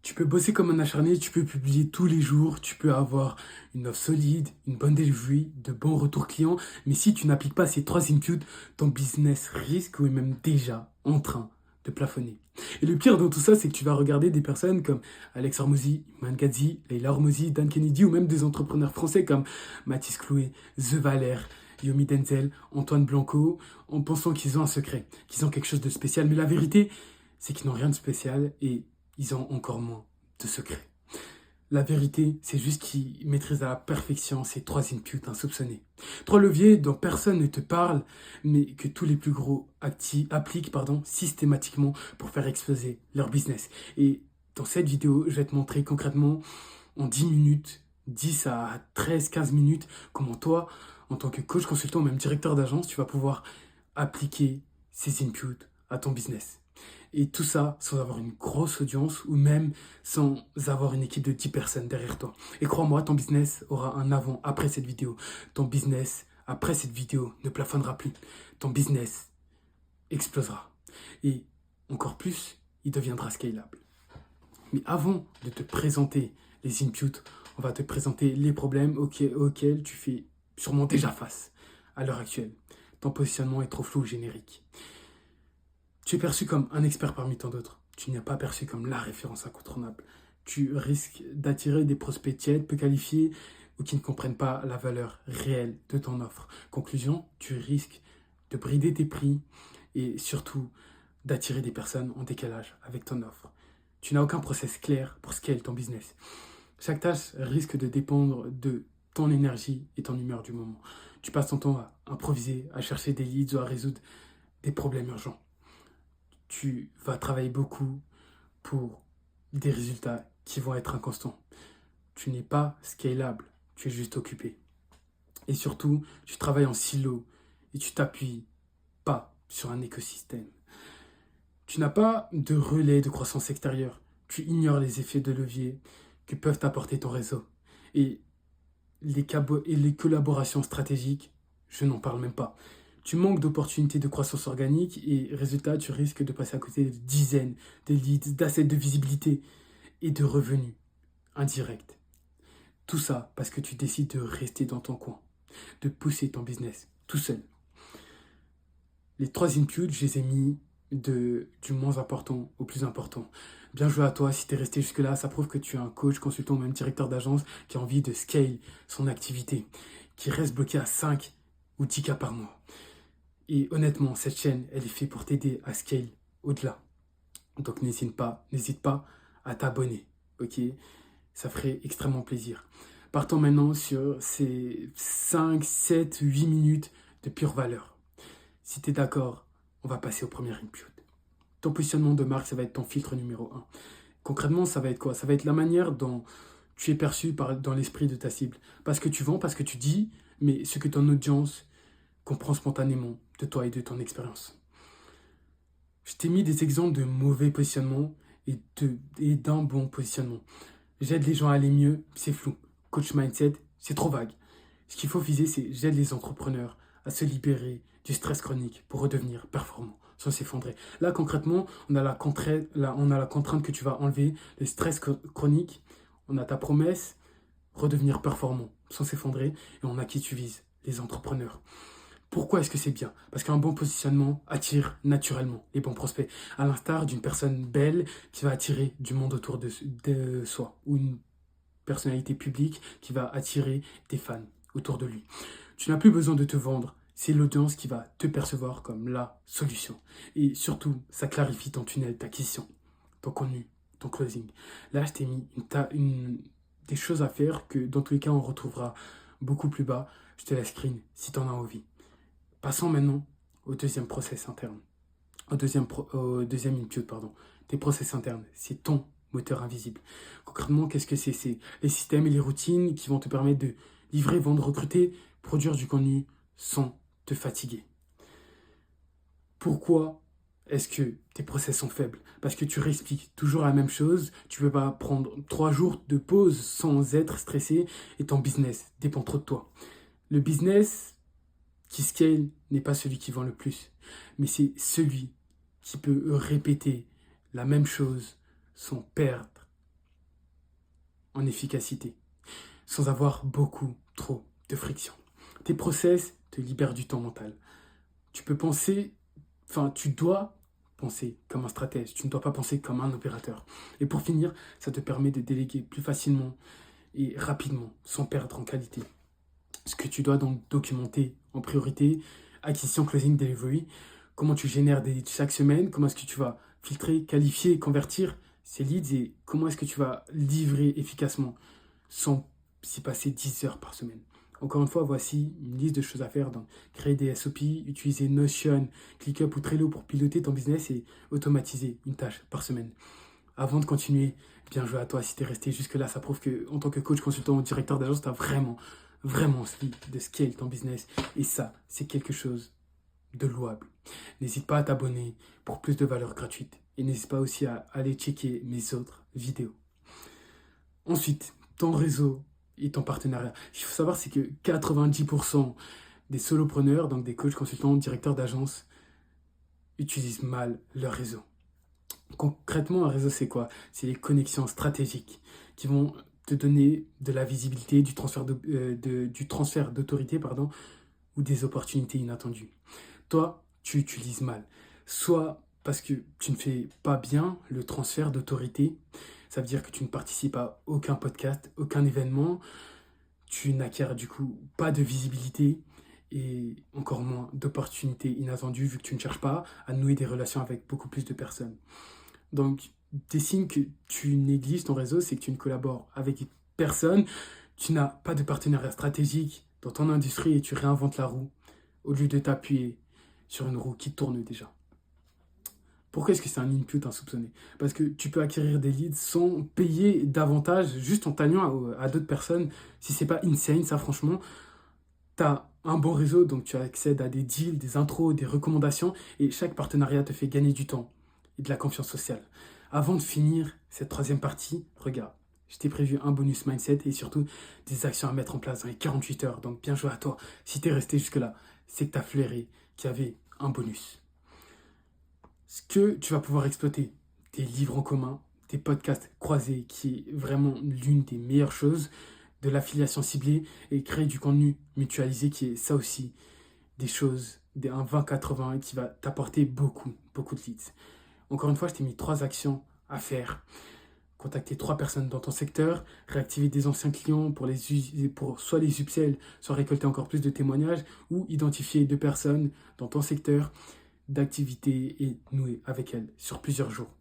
Tu peux bosser comme un acharné, tu peux publier tous les jours, tu peux avoir une offre solide, une bonne delivery, de bons retours clients, mais si tu n'appliques pas ces trois inputs, ton business risque ou est même déjà en train de plafonner. Et le pire dans tout ça, c'est que tu vas regarder des personnes comme Alex Hormozy, Iman Gadzhi, Leila Hormozy, Dan Kennedy ou même des entrepreneurs français comme Mathis Clouet, The Valère, Yomi Denzel, Antoine Blanco, en pensant qu'ils ont un secret, qu'ils ont quelque chose de spécial. Mais la vérité, c'est qu'ils n'ont rien de spécial et ils ont encore moins de secrets. La vérité, c'est juste qu'ils maîtrisent à la perfection ces trois inputs insoupçonnés. Trois leviers dont personne ne te parle, mais que tous les plus gros appliquent systématiquement pour faire exploser leur business. Et dans cette vidéo, je vais te montrer concrètement en 10 minutes, 10 à 13, 15 minutes, comment toi, en tant que coach, consultant ou même directeur d'agence, tu vas pouvoir appliquer ces inputs à ton business. Et tout ça sans avoir une grosse audience ou même sans avoir une équipe de 10 personnes derrière toi. Et crois-moi, ton business aura un avant après cette vidéo. Ton business après cette vidéo ne plafonnera plus. Ton business explosera. Et encore plus, il deviendra scalable. Mais avant de te présenter les inputs, on va te présenter les problèmes auxquels tu fais sûrement déjà face à l'heure actuelle. Ton positionnement est trop flou ou générique. Tu es perçu comme un expert parmi tant d'autres. Tu n'es pas perçu comme la référence incontournable. Tu risques d'attirer des prospects tièdes, peu qualifiés ou qui ne comprennent pas la valeur réelle de ton offre. Conclusion, tu risques de brider tes prix et surtout d'attirer des personnes en décalage avec ton offre. Tu n'as aucun process clair pour scale ton business. Chaque tâche risque de dépendre de ton énergie et ton humeur du moment. Tu passes ton temps à improviser, à chercher des leads ou à résoudre des problèmes urgents. Tu vas travailler beaucoup pour des résultats qui vont être inconstants. Tu n'es pas scalable, tu es juste occupé. Et surtout, tu travailles en silo et tu t'appuies pas sur un écosystème. Tu n'as pas de relais de croissance extérieure. Tu ignores les effets de levier que peuvent apporter ton réseau. Et les collaborations stratégiques, je n'en parle même pas. Tu manques d'opportunités de croissance organique et résultat, tu risques de passer à côté de dizaines de leads, d'assets de visibilité et de revenus indirects. Tout ça parce que tu décides de rester dans ton coin, de pousser ton business tout seul. Les trois inputs, je les ai mis du moins important au plus important. Bien joué à toi, si tu es resté jusque-là, ça prouve que tu es un coach, consultant ou même directeur d'agence qui a envie de scale son activité, qui reste bloqué à 5 ou 10 cas par mois. Et honnêtement, cette chaîne, elle est faite pour t'aider à scale au-delà. Donc n'hésite pas à t'abonner, ok? Ça ferait extrêmement plaisir. Partons maintenant sur ces 5, 7, 8 minutes de pure valeur. Si tu es d'accord, on va passer au premier input. Ton positionnement de marque, ça va être ton filtre numéro un. Concrètement, ça va être quoi? Ça va être la manière dont tu es perçu dans l'esprit de ta cible. Parce que tu vends, parce que tu dis, mais ce que ton audience comprend spontanément de toi et de ton expérience. Je t'ai mis des exemples de mauvais positionnement et d'un bon positionnement. J'aide les gens à aller mieux, c'est flou. Coach mindset, c'est trop vague. Ce qu'il faut viser, c'est j'aide les entrepreneurs à se libérer du stress chronique pour redevenir performants, sans s'effondrer. Là, concrètement, on a la contrainte que tu vas enlever, le stress chronique, on a ta promesse, redevenir performant, sans s'effondrer, et on a qui tu vises, les entrepreneurs. Pourquoi est-ce que c'est bien? Parce qu'un bon positionnement attire naturellement les bons prospects, à l'instar d'une personne belle qui va attirer du monde autour de soi, ou une personnalité publique qui va attirer des fans autour de lui. Tu n'as plus besoin de te vendre, c'est l'audience qui va te percevoir comme la solution. Et surtout, ça clarifie ton tunnel d'acquisition, ton contenu, ton closing. Là, je t'ai mis des choses à faire que dans tous les cas, on retrouvera beaucoup plus bas. Je te laisse screen si tu en as envie. Passons maintenant au deuxième process interne. Au deuxième input, pardon. Tes process internes, c'est ton moteur invisible. Concrètement, qu'est-ce que c'est? C'est les systèmes et les routines qui vont te permettre de livrer, vendre, recruter, produire du contenu sans te fatiguer. Pourquoi est-ce que tes process sont faibles? Parce que tu réexpliques toujours la même chose, tu ne peux pas prendre 3 jours de pause sans être stressé et ton business dépend trop de toi. Le business qui scale n'est pas celui qui vend le plus, mais c'est celui qui peut répéter la même chose sans perdre en efficacité, sans avoir beaucoup trop de friction. Tes process te libèrent du temps mental. Tu dois penser comme un stratège, tu ne dois pas penser comme un opérateur. Et pour finir, ça te permet de déléguer plus facilement et rapidement, sans perdre en qualité. Ce que tu dois donc documenter en priorité, acquisition, closing, delivery, comment tu génères des leads chaque semaine, comment est-ce que tu vas filtrer, qualifier et convertir ces leads et comment est-ce que tu vas livrer efficacement sans s'y passer 10 heures par semaine. Encore une fois, voici une liste de choses à faire. Donc, créer des SOP, utiliser Notion, ClickUp ou Trello pour piloter ton business et automatiser une tâche par semaine. Avant de continuer, bien joué à toi. Si tu es resté jusque-là, ça prouve qu'en tant que coach, consultant ou directeur d'agence, tu as vraiment envie de scale ton business. Et ça, c'est quelque chose de louable. N'hésite pas à t'abonner pour plus de valeur gratuite. Et n'hésite pas aussi à aller checker mes autres vidéos. Ensuite, ton réseau et ton partenariat. Ce qu'il faut savoir, c'est que 90% des solopreneurs, donc des coachs, consultants, directeurs d'agence, utilisent mal leur réseau. Concrètement, un réseau, c'est quoi? C'est les connexions stratégiques qui vont te donner de la visibilité, du transfert d'autorité, ou des opportunités inattendues. Toi, tu utilises mal. Soit parce que tu ne fais pas bien le transfert d'autorité, ça veut dire que tu ne participes à aucun podcast, aucun événement, tu n'acquiers du coup pas de visibilité et encore moins d'opportunités inattendues vu que tu ne cherches pas à nouer des relations avec beaucoup plus de personnes. Donc, des signes que tu négliges ton réseau, c'est que tu ne collabores avec personne, tu n'as pas de partenariat stratégique dans ton industrie et tu réinventes la roue au lieu de t'appuyer sur une roue qui tourne déjà. Pourquoi est-ce que c'est un input insoupçonné? Parce que tu peux acquérir des leads sans payer davantage, juste en t'alliant à d'autres personnes. Si c'est pas insane, ça franchement, tu as un bon réseau, donc tu accèdes à des deals, des intros, des recommandations, et chaque partenariat te fait gagner du temps et de la confiance sociale. Avant de finir cette troisième partie, regarde, je t'ai prévu un bonus mindset et surtout des actions à mettre en place dans les 48 heures. Donc bien joué à toi. Si tu es resté jusque-là, c'est que tu as flairé qu'il y avait un bonus. Ce que tu vas pouvoir exploiter, tes livres en commun, tes podcasts croisés, qui est vraiment l'une des meilleures choses, de l'affiliation ciblée et créer du contenu mutualisé, qui est ça aussi des choses, un 20-80 qui va t'apporter beaucoup de leads. Encore une fois, je t'ai mis 3 actions à faire. Contacter 3 personnes dans ton secteur, réactiver des anciens clients pour soit les upsells, soit récolter encore plus de témoignages, ou identifier 2 personnes dans ton secteur d'activité et nouer avec elles sur plusieurs jours.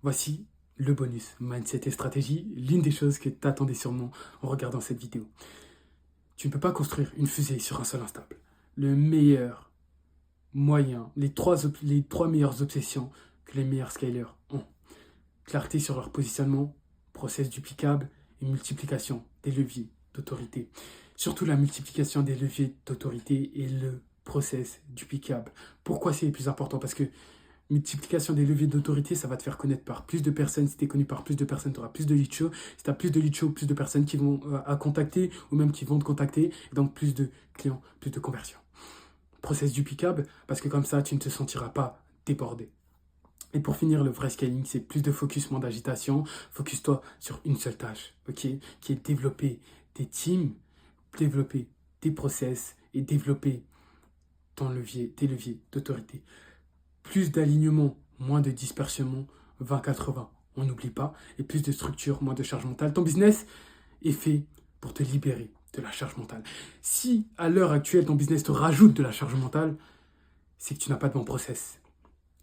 Voici le bonus mindset et stratégie, l'une des choses que tu attendais sûrement en regardant cette vidéo. Tu ne peux pas construire une fusée sur un sol instable. Le meilleur moyen, les trois meilleures obsessions que les meilleurs scalers ont. Clarté sur leur positionnement, process duplicable et multiplication des leviers d'autorité. Surtout la multiplication des leviers d'autorité et le process duplicable. Pourquoi c'est le plus important? Parce que multiplication des leviers d'autorité, ça va te faire connaître par plus de personnes. Si tu es connu par plus de personnes, tu auras plus de lead show. Si tu as plus de lead show, plus de personnes qui vont à contacter ou même qui vont te contacter. Et donc plus de clients, plus de conversions. Process duplicable, parce que comme ça, tu ne te sentiras pas débordé. Et pour finir, le vrai scaling, c'est plus de focus, moins d'agitation. Focus-toi sur une seule tâche, ok? Qui est développer tes teams, développer tes process et développer tes leviers d'autorité. Plus d'alignement, moins de dispersion, 20-80, on n'oublie pas, et plus de structure, moins de charge mentale. Ton business est fait pour te libérer de la charge mentale. Si à l'heure actuelle, ton business te rajoute de la charge mentale, c'est que tu n'as pas de bon process.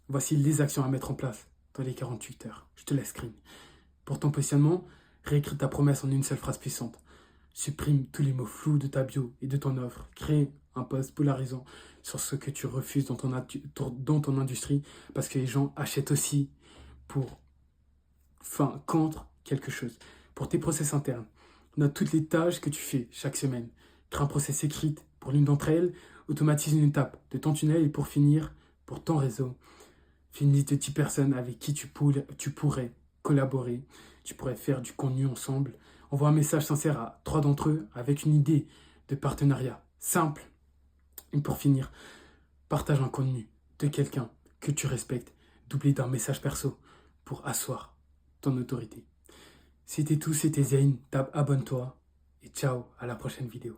Voici les actions à mettre en place dans les 48 heures. Je te laisse screen. Pour ton positionnement, réécris ta promesse en une seule phrase puissante. Supprime tous les mots flous de ta bio et de ton offre. Crée un post polarisant sur ce que tu refuses dans ton industrie parce que les gens achètent aussi contre quelque chose. Pour tes process internes, note toutes les tâches que tu fais chaque semaine. Crée un process écrit pour l'une d'entre elles. Automatise une étape de ton tunnel et pour finir, pour ton réseau, fais une liste de 10 personnes avec qui tu pourrais collaborer. Tu pourrais faire du contenu ensemble. Envoie un message sincère à 3 d'entre eux avec une idée de partenariat simple. Et pour finir, partage un contenu de quelqu'un que tu respectes, doublé d'un message perso pour asseoir ton autorité. C'était tout, c'était Zayn. Tape abonne-toi. Et ciao, à la prochaine vidéo.